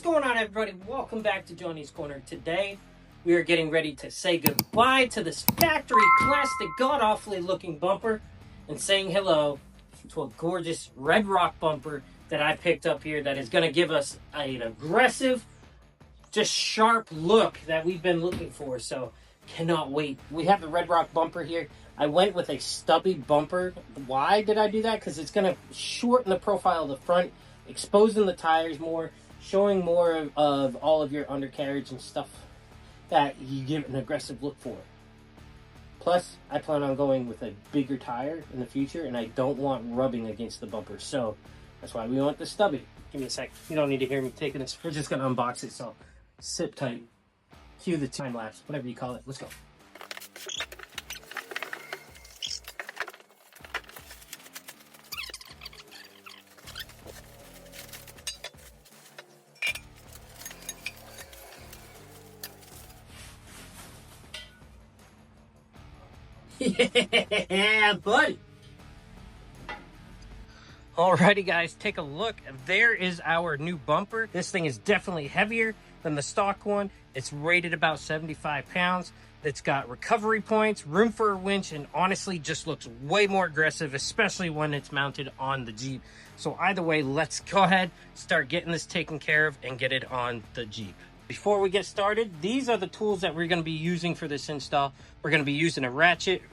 going on, everybody? Welcome back to Johnny's Corner. Today, we are getting ready to say goodbye to this factory plastic, god-awfully looking bumper and saying hello to a gorgeous red rock bumper that I picked up here that is going to give us an aggressive, just sharp look that we've been looking for. So, cannot wait. We have the red rock bumper here. I went with a stubby bumper. Why did I do that? Because it's going to shorten the profile of the front, exposing the tires more, showing more of all of your undercarriage and stuff that you give an aggressive look for. Plus, I plan on going with a bigger tire in the future, and I don't want rubbing against the bumper. So that's why we want the stubby. Give me a sec. You don't need to hear me taking this. We're just going to unbox it, so sit tight. Cue the time lapse, whatever you call it. Let's go. Yeah, buddy. Alrighty, guys, take a look. There is our new bumper. This thing is definitely heavier than the stock one. It's rated about 75 pounds. It's got recovery points, room for a winch, and honestly just looks way more aggressive, especially when it's mounted on the Jeep. So either way, let's go ahead, start getting this taken care of and get it on the Jeep. Before we get started, these are the tools that we're going to be using for this install. We're going to be using a ratchet,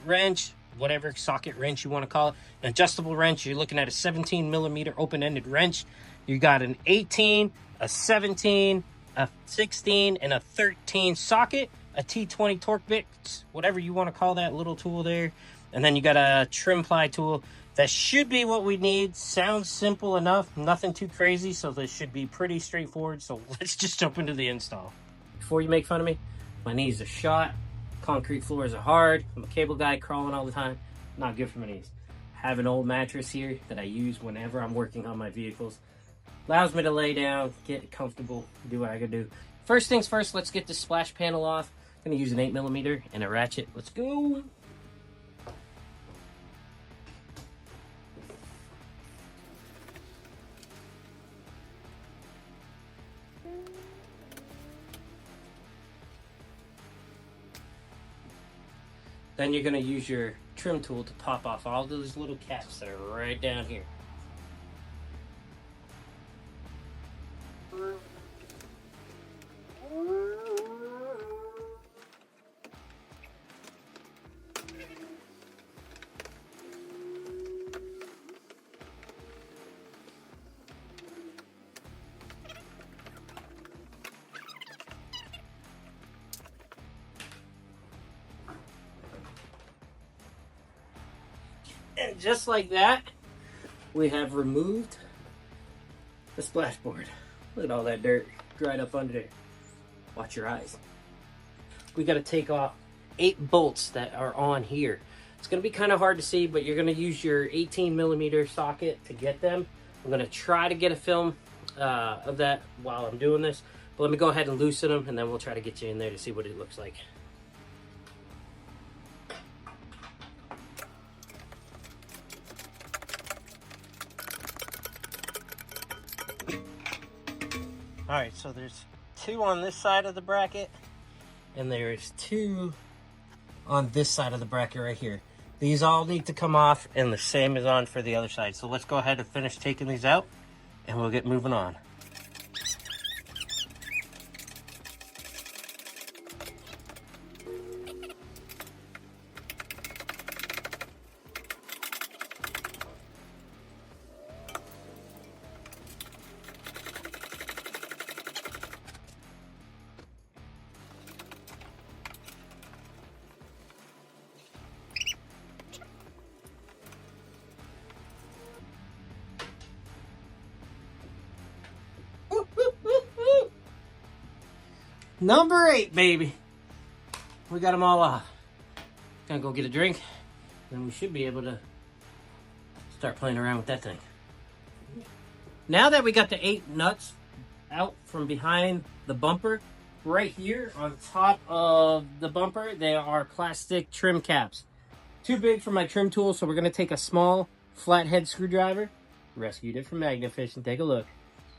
wrench, whatever socket wrench you want to call it, an adjustable wrench. You're looking at a 17 millimeter open-ended wrench. You got an 18, a 17, a 16, and a 13 socket, a T20 torque bit, whatever you want to call that little tool there. And then you got a trim ply tool. That should be what we need. Sounds simple enough, nothing too crazy, so this should be pretty straightforward. So let's just jump into the install. Before you make fun of me, my knees are shot, concrete floors are hard, I'm a cable guy crawling all the time, not good for my knees. I have an old mattress here that I use whenever I'm working on my vehicles. Allows me to lay down, get comfortable, do what I gotta do. First things first, let's get the splash panel off. I'm gonna use an 8 millimeter and a ratchet. Let's go. Then you're going to use your trim tool to pop off all those little caps that are right down here. And just like that, we have removed the splashboard. Look at all that dirt dried up under there. Watch your eyes. We got to take off 8 bolts that are on here. It's going to be kind of hard to see, but you're going to use your 18 millimeter socket to get them. I'm going to try to get a film of that while I'm doing this. But let me go ahead and loosen them, and then we'll try to get you in there to see what it looks like. Alright, so there's 2 on this side of the bracket, and there's 2 on this side of the bracket right here. These all need to come off, and the same is on for the other side. So let's go ahead and finish taking these out, and we'll get moving on. Number 8, baby. We got them all off. Gonna go get a drink, and we should be able to start playing around with that thing. Now that we got the 8 nuts out from behind the bumper, right here on top of the bumper, they are plastic trim caps. Too big for my trim tool, so we're gonna take a small flathead screwdriver. Rescued it from Magna Fish and take a look.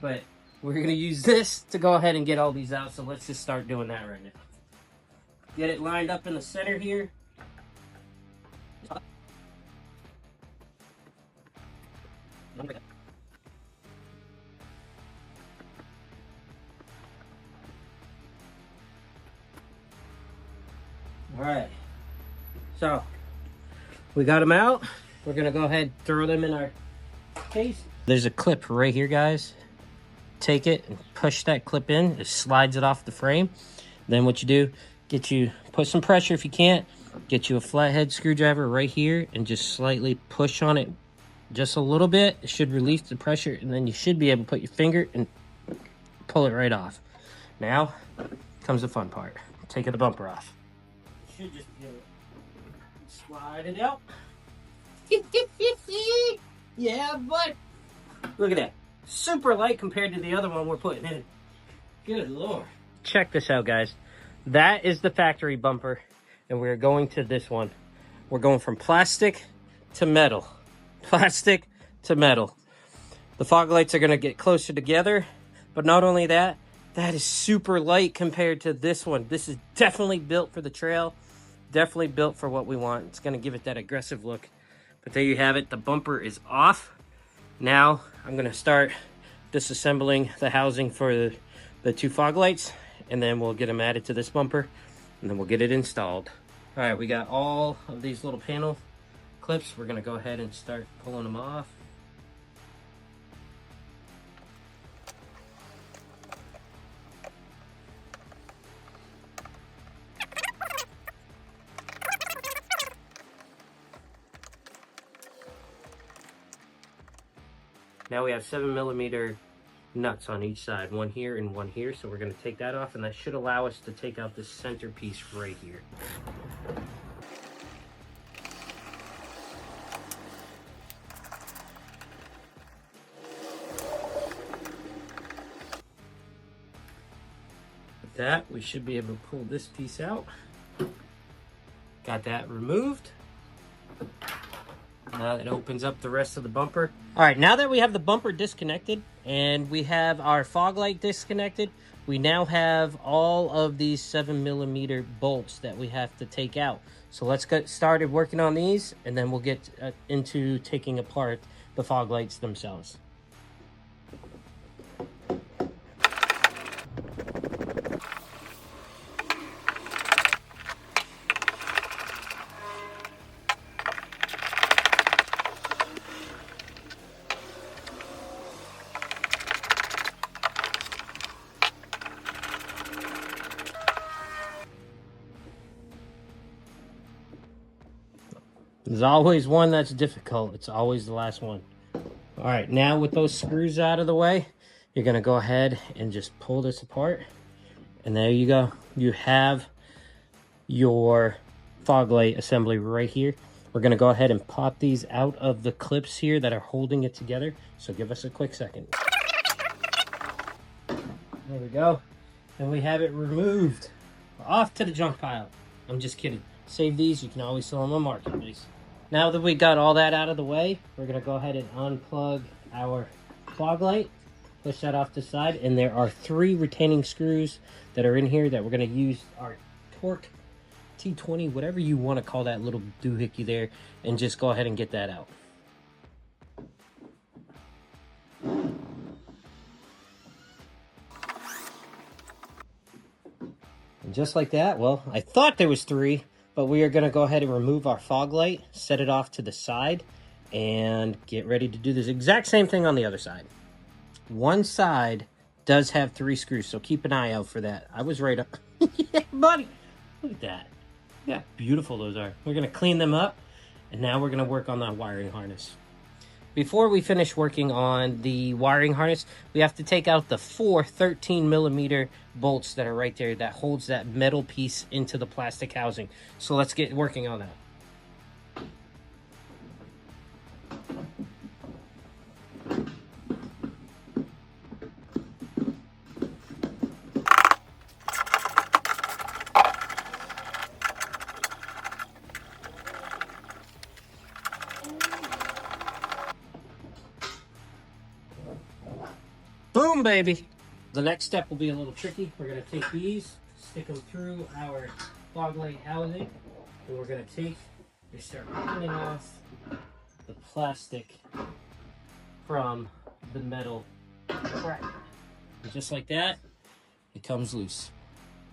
But we're gonna use this to go ahead and get all these out. So let's just start doing that right now. Get it lined up in the center here. All right, so we got them out. We're gonna go ahead and throw them in our case. There's a clip right here, guys. Take it and push that clip in. It slides it off the frame. Then what you do, put some pressure if you can't. Get you a flathead screwdriver right here and just slightly push on it just a little bit. It should release the pressure, and then you should be able to put your finger and pull it right off. Now comes the fun part. Taking the bumper off. You should just be able to slide it out. Yeah, but look at that. Super light compared to the other one we're putting in. Good Lord. Check this out, guys. That is the factory bumper, and we're going to this one. We're going from plastic to metal. Plastic to metal. The fog lights are going to get closer together, but not only that, that is super light compared to this one. This is definitely built for the trail. Definitely built for what we want. It's going to give it that aggressive look. But there you have it. The bumper is off. Now I'm going to start disassembling the housing for the two fog lights, and then we'll get them added to this bumper, and then we'll get it installed. All right, we got all of these little panel clips. We're going to go ahead and start pulling them off. Now we have 7mm nuts on each side, one here and one here. So we're going to take that off, and that should allow us to take out this center piece right here. With that, we should be able to pull this piece out. Got that removed. Now it opens up the rest of the bumper. All right, now that we have the bumper disconnected and we have our fog light disconnected, we now have all of these 7mm bolts that we have to take out. So let's get started working on these, and then we'll get into taking apart the fog lights themselves. There's always one that's difficult. It's always the last one. All right, now with those screws out of the way, you're gonna go ahead and just pull this apart. And there you go. You have your fog light assembly right here. We're gonna go ahead and pop these out of the clips here that are holding it together. So give us a quick second. There we go. And we have it removed. Off to the junk pile. I'm just kidding. Save these, you can always sell them on Marketplace. Now that we got all that out of the way, we're gonna go ahead and unplug our fog light, push that off to the side, and there are 3 retaining screws that are in here that we're gonna use our torque T20, whatever you wanna call that little doohickey there, and just go ahead and get that out. And just like that, well, I thought there was 3, but we are going to go ahead and remove our fog light, set it off to the side, and get ready to do this exact same thing on the other side. One side does have 3 screws, so keep an eye out for that. I was right up. Yeah, buddy. Look at that. Yeah, beautiful those are. We're going to clean them up, and now we're going to work on that wiring harness. Before we finish working on the wiring harness, we have to take out the 4 13mm bolts that are right there that holds that metal piece into the plastic housing. So let's get working on that. Boom, baby. The next step will be a little tricky. We're going to take these, stick them through our fog light housing, and we're going to take and start peeling off the plastic from the metal bracket. And just like that, it comes loose.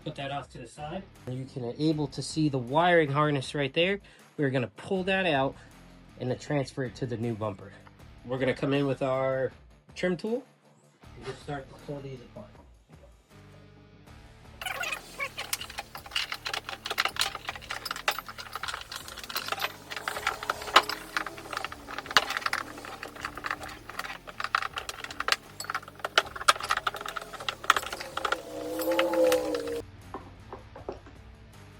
Put that off to the side. You can able to see the wiring harness right there. We're going to pull that out and then transfer it to the new bumper. We're going to come in with our trim tool and just start to pull these apart.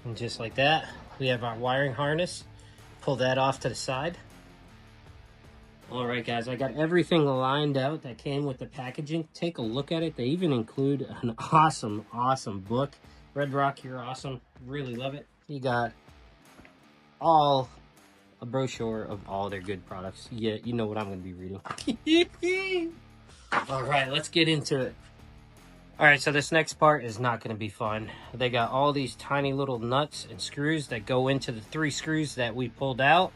And just like that, we have our wiring harness. Pull that off to the side. All right, guys, I got everything lined out that came with the packaging. Take a look at it. They even include an awesome, awesome book. Red Rock, you're awesome. Really love it. You got a brochure of all their good products. Yeah, you know what I'm going to be reading. All right, let's get into it. All right, so this next part is not going to be fun. They got all these tiny little nuts and screws that go into the 3 screws that we pulled out.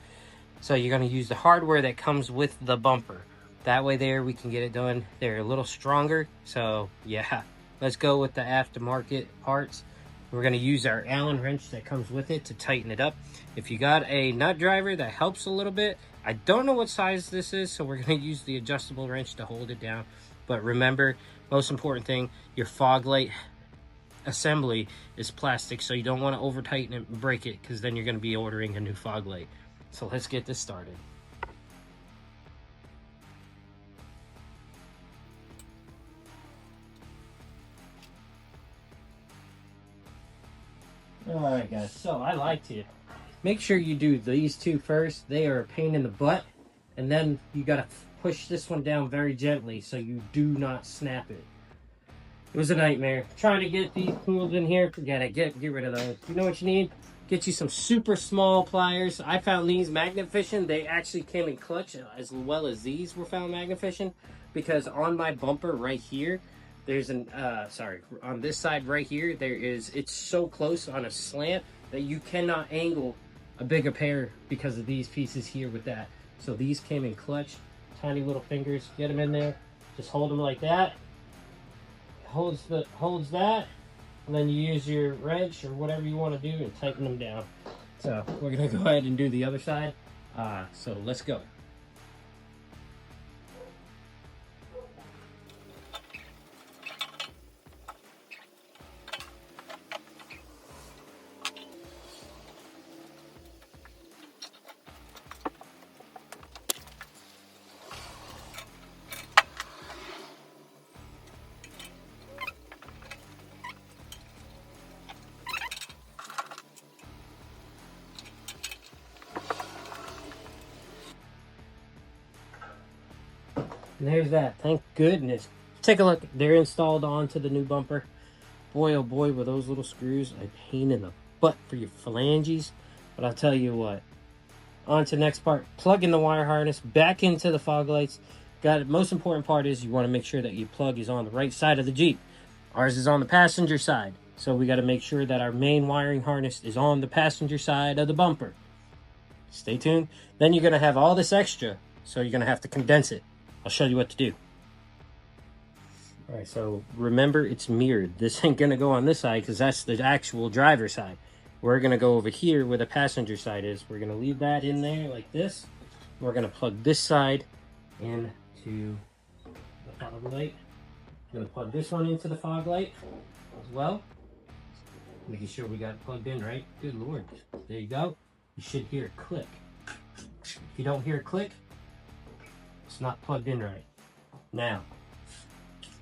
So you're going to use the hardware that comes with the bumper. That way there we can get it done. They're a little stronger. So yeah, let's go with the aftermarket parts. We're going to use our Allen wrench that comes with it to tighten it up. If you got a nut driver, that helps a little bit. I don't know what size this is, so we're going to use the adjustable wrench to hold it down. But remember, most important thing, your fog light assembly is plastic, so you don't want to over tighten it and break it, because then you're going to be ordering a new fog light. So let's get this started. Alright guys, so I like to make sure you do these 2 first. They are a pain in the butt, and then you got to push this one down very gently so you do not snap it. It was a nightmare trying to get these tools in here. Forget it. Get rid of those. You know what you need? Get you some super small pliers. I found these magnet fishing. They actually came in clutch, as well as these were found magnet fishing, because on my bumper right here, there's an on this side right here, it's so close on a slant that you cannot angle a bigger pair because of these pieces here with that. So these came in clutch. Tiny little fingers. Get them in there. Just hold them like that. Holds that. And then you use your wrench or whatever you want to do and tighten them down. So we're going to go ahead and do the other side. So let's go. And there's that. Thank goodness. Take a look. They're installed onto the new bumper. Boy, oh boy, were those little screws a pain in the butt for your phalanges. But I'll tell you what. On to the next part. Plug in the wire harness back into the fog lights. Most important part is you want to make sure that your plug is on the right side of the Jeep. Ours is on the passenger side. So we got to make sure that our main wiring harness is on the passenger side of the bumper. Stay tuned. Then you're going to have all this extra. So you're going to have to condense it. I'll show you what to do. All right, so remember it's mirrored. This ain't gonna go on this side because that's the actual driver side. We're gonna go over here where the passenger side is. We're gonna leave that in there like this. We're gonna plug this side into the fog light. I'm gonna plug this one into the fog light as well. Making sure we got it plugged in right. Good Lord, there you go. You should hear a click. If you don't hear a click, it's not plugged in right. Now,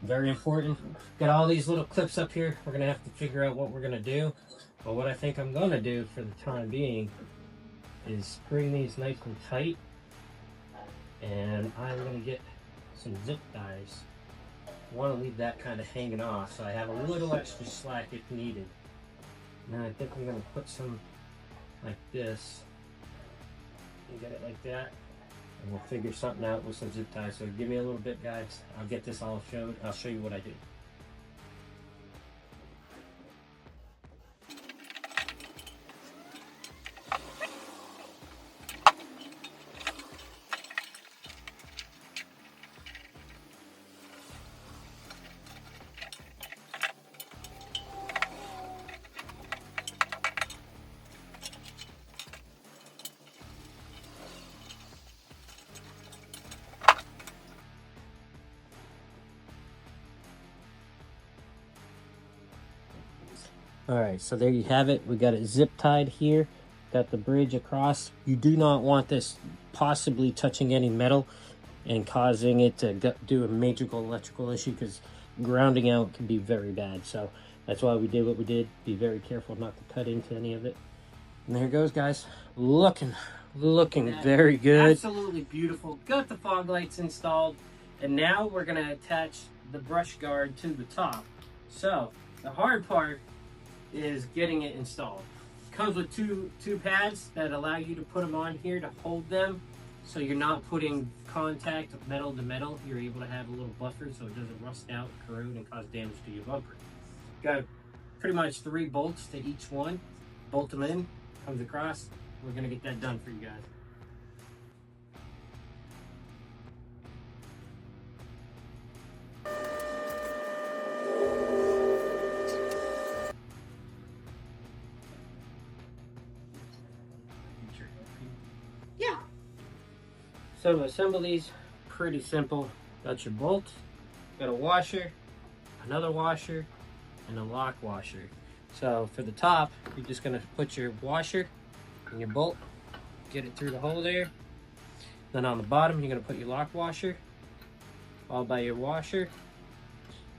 very important. Got all these little clips up here. We're gonna have to figure out what we're gonna do. But what I think I'm gonna do for the time being is bring these nice and tight. And I'm gonna get some zip ties. I wanna leave that kind of hanging off so I have a little extra slack if needed. And then I think I'm gonna put some like this. And get it like that. And we'll figure something out with some zip ties. So give me a little bit, guys. I'll get this all showed. I'll show you what I do. All right, so there you have it. We got it zip tied here. Got the bridge across. You do not want this possibly touching any metal and causing it to do a major electrical issue, because grounding out can be very bad. So that's why we did what we did. Be very careful not to cut into any of it. And there it goes, guys. Looking very good. Absolutely beautiful. Got the fog lights installed, and now we're gonna attach the brush guard to the top. So the hard part is getting it installed. Comes with two pads that allow you to put them on here to hold them, so you're not putting contact of metal to metal. You're able to have a little buffer so it doesn't rust out, corrode, and cause damage to your bumper. Got pretty much 3 bolts to each one. Bolt them in, comes across. We're gonna get that done for you guys. Yeah. So to assemble these, pretty simple. Got your bolts, got a washer, another washer, and a lock washer. So for the top, you're just gonna put your washer and your bolt, get it through the hole there. Then on the bottom, you're gonna put your lock washer, followed by your washer.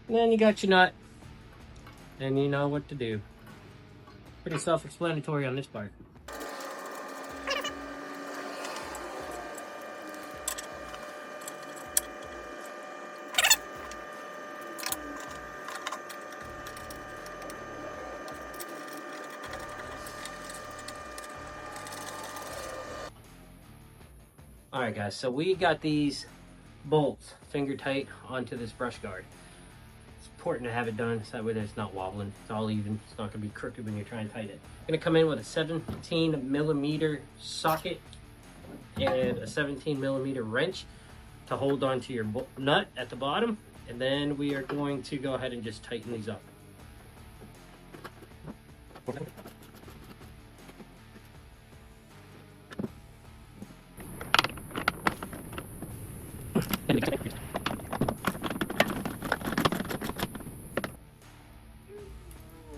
And then you got your nut, and you know what to do. Pretty self-explanatory on this part. All right, guys, so we got these bolts finger tight onto this brush guard. It's important to have it done so that way that it's not wobbling. It's all even. It's not gonna be crooked when you're trying to tighten it. Gonna come in with a 17mm socket and a 17mm wrench to hold onto your nut at the bottom. And then we are going to go ahead and just tighten these up.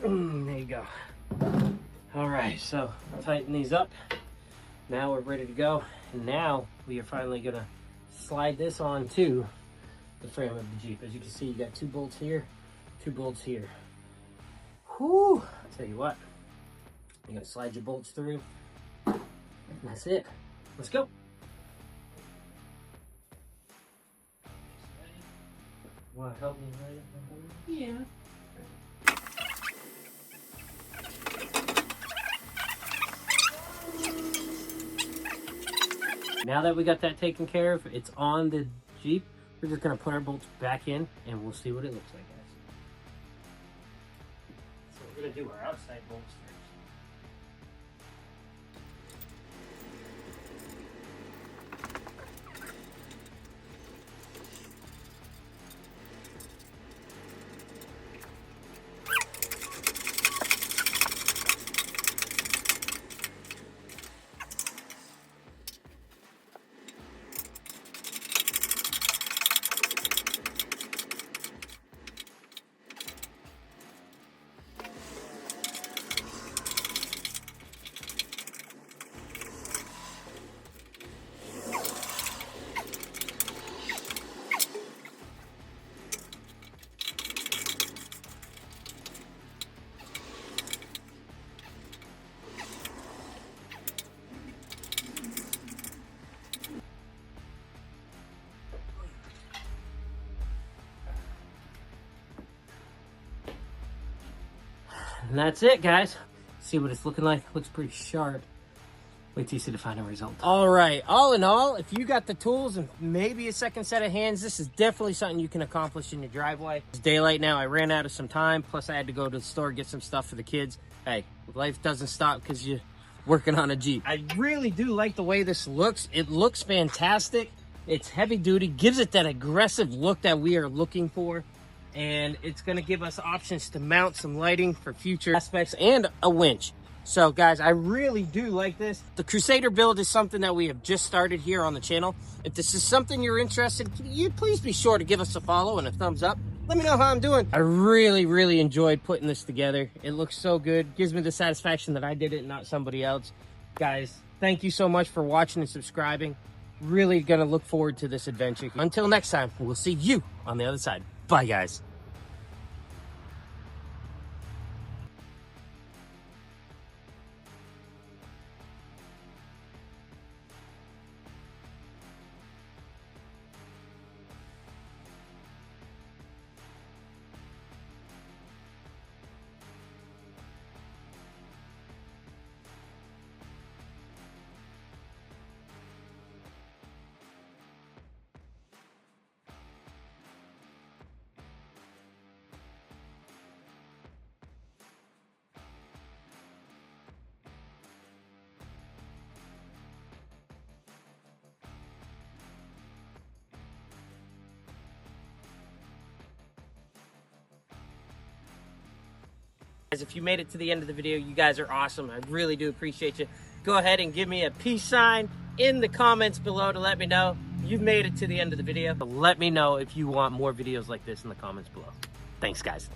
There you go. All right, so tighten these up. Now we're ready to go. And now we are finally gonna slide this onto the frame of the Jeep. As you can see, you got 2 bolts here, 2 bolts here. Whew, I'll tell you what, you're gonna slide your bolts through, and that's it. Let's go. Want to help me light it? Yeah. Now that we got that taken care of, it's on the Jeep. We're just gonna put our bolts back in and we'll see what it looks like, guys. So we're gonna do our outside bolts first. And that's it, guys. See what it's looking like. Looks pretty sharp. Wait till you see the final result. All right, all in all, if you got the tools and maybe a second set of hands, this is definitely something you can accomplish in your driveway. It's daylight now. I ran out of some time. Plus, I had to go to the store, get some stuff for the kids. Hey, life doesn't stop because you're working on a Jeep. I really do like the way this looks. It looks fantastic. It's heavy duty, gives it that aggressive look that we are looking for. And it's gonna give us options to mount some lighting for future aspects and a winch. So guys, I really do like this. The Crusader build is something that we have just started here on the channel. If this is something you're interested in, you please be sure to give us a follow and a thumbs up. Let me know how I'm doing. I really enjoyed putting this together. It looks so good. Gives me the satisfaction that I did it, not somebody else. Guys, thank you so much for watching and subscribing. Really gonna look forward to this adventure. Until next time, we'll see you on the other side. Bye, guys. If you made it to the end of the video, you guys are awesome. I really do appreciate you. Go ahead and give me a peace sign in the comments below to let me know you've made it to the end of the video. Let me know if you want more videos like this in the comments below. Thanks, guys.